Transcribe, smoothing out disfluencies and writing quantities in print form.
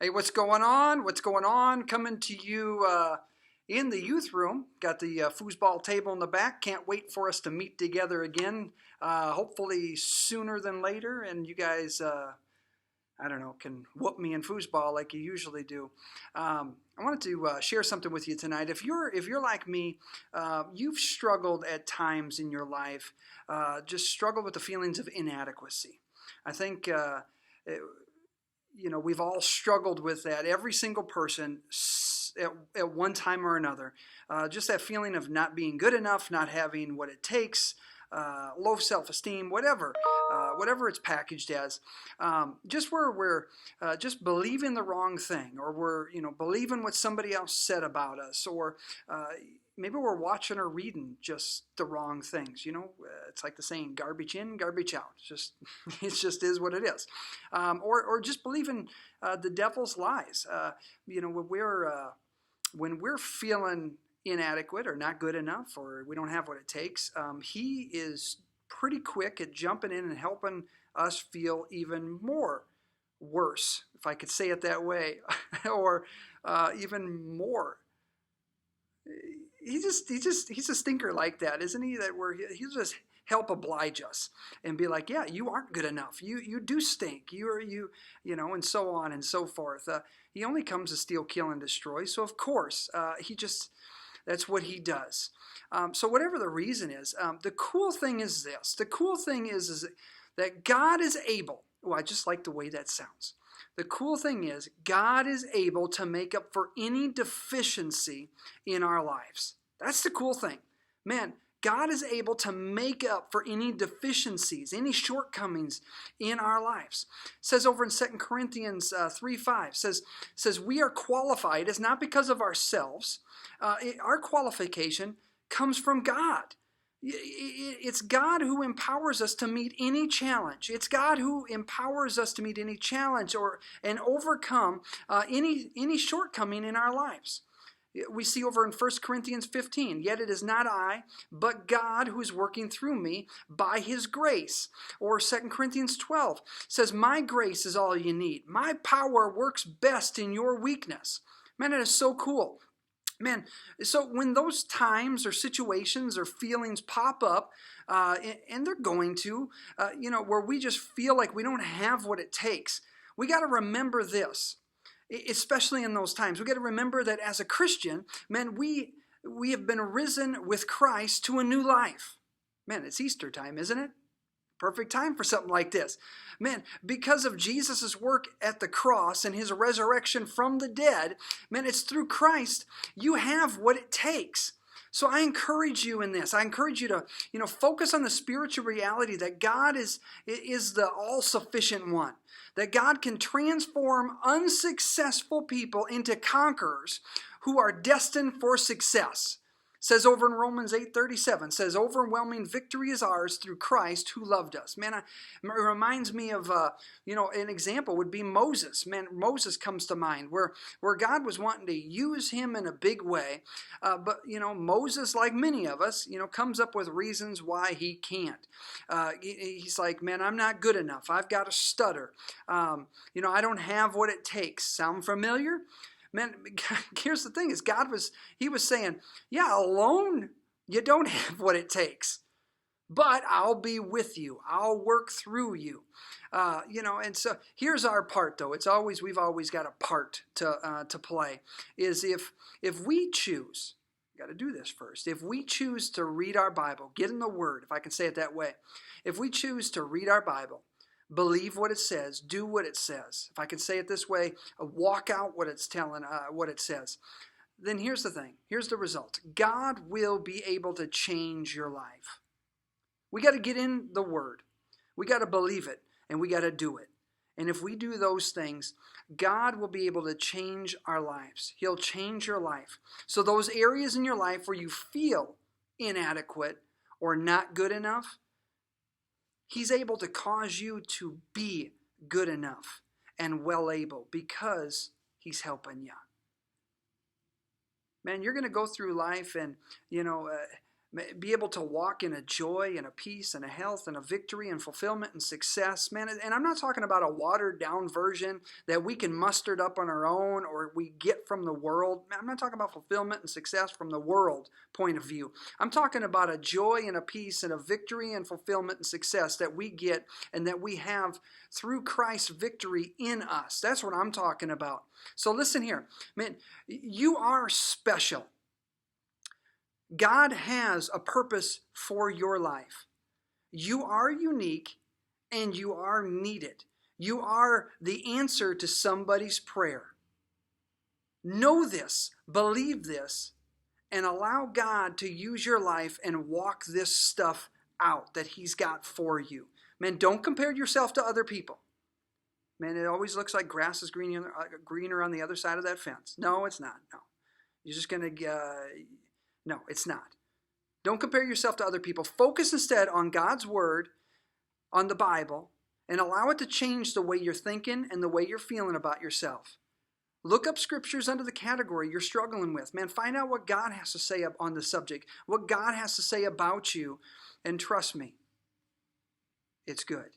Hey, what's going on? What's going on? Coming to you in the youth room. Got the foosball table in the back. Can't wait for us to meet together again. Hopefully sooner than later. And you guys, I don't know, can whoop me in foosball like you usually do. I wanted to share something with you tonight. If you're like me, you've struggled at times in your life. Just struggled with the feelings of inadequacy. I think. We've all struggled with that. Every single person at one time or another. Just that feeling of not being good enough, not having what it takes, low self-esteem, whatever it's packaged as. Just where we're just believing the wrong thing, or we're believing what somebody else said about us, or maybe we're watching or reading just the wrong things. It's like the saying, garbage in, garbage out. It just is what it is. Or just believing the devil's lies. When we're feeling inadequate or not good enough, or we don't have what it takes, he is pretty quick at jumping in and helping us feel even more worse, if I could say it that way, or even more. He's a stinker like that, isn't he? He'll just help oblige us and be like, yeah, you aren't good enough. You do stink. And so on and so forth. He only comes to steal, kill, and destroy. So of course, that's what he does. So whatever the reason is, the cool thing is this. The cool thing is that God is able. Oh, I just like the way that sounds. The cool thing is God is able to make up for any deficiency in our lives. That's the cool thing. Man, God is able to make up for any deficiencies, any shortcomings in our lives. It says over in 2 Corinthians 3:5, says we are qualified. It's not because of ourselves. Our qualification comes from God. It's God who empowers us to meet any challenge. It's God who empowers us to meet any challenge and overcome any shortcoming in our lives. We see over in 1 Corinthians 15, yet it is not I, but God who is working through me by his grace. Or 2 Corinthians 12 says, my grace is all you need. My power works best in your weakness. Man, it is so cool. Man, so when those times or situations or feelings pop up, and they're going to, where we just feel like we don't have what it takes, we got to remember this, especially in those times. We got to remember that as a Christian, man, we have been risen with Christ to a new life. Man, it's Easter time, isn't it? Perfect time for something like this. Man, because of Jesus' work at the cross and his resurrection from the dead, man, it's through Christ you have what it takes. So I encourage you in this. I encourage you to, focus on the spiritual reality that God is the all-sufficient one. That God can transform unsuccessful people into conquerors who are destined for success. Says over in Romans 8:37, says overwhelming victory is ours through Christ who loved us. Man, it reminds me of, an example would be Moses. Man, Moses comes to mind where God was wanting to use him in a big way. But Moses, like many of us, comes up with reasons why he can't. He's like, man, I'm not good enough. I've got a stutter. I don't have what it takes. Sound familiar? Man, here's the thing is he was saying, yeah, alone you don't have what it takes, but I'll be with you. I'll work through you. And so here's our part though. We've always got a part to play is if we choose, got to do this first. If we choose to read our Bible, get in the Word, if I can say it that way. If we choose to read our Bible, believe what it says, do what it says. If I can say it this way, walk out what it's telling, what it says. Then here's the thing. Here's the result. God will be able to change your life. We got to get in the Word. We got to believe it, and we got to do it. And if we do those things, God will be able to change our lives. He'll change your life. So those areas in your life where you feel inadequate or not good enough, He's able to cause you to be good enough and well able because he's helping you. Man, you're going to go through life and, be able to walk in a joy and a peace and a health and a victory and fulfillment and success, man. And I'm not talking about a watered down version that we can muster it up on our own or we get from the world. I'm not talking about fulfillment and success from the world point of view. I'm talking about a joy and a peace and a victory and fulfillment and success that we get and that we have through Christ's victory in us. That's what I'm talking about. So listen here, man, you are special. God has a purpose for your life. You are unique and you are needed. You are the answer to somebody's prayer. Know this, believe this, and allow God to use your life and walk this stuff out that He's got for you. Man, don't compare yourself to other people. Man, it always looks like grass is greener on the other side of that fence. No, it's not. No. You're just going to... No, it's not. Don't compare yourself to other people. Focus instead on God's Word, on the Bible, and allow it to change the way you're thinking and the way you're feeling about yourself. Look up scriptures under the category you're struggling with. Man, find out what God has to say on the subject, what God has to say about you, and trust me, it's good.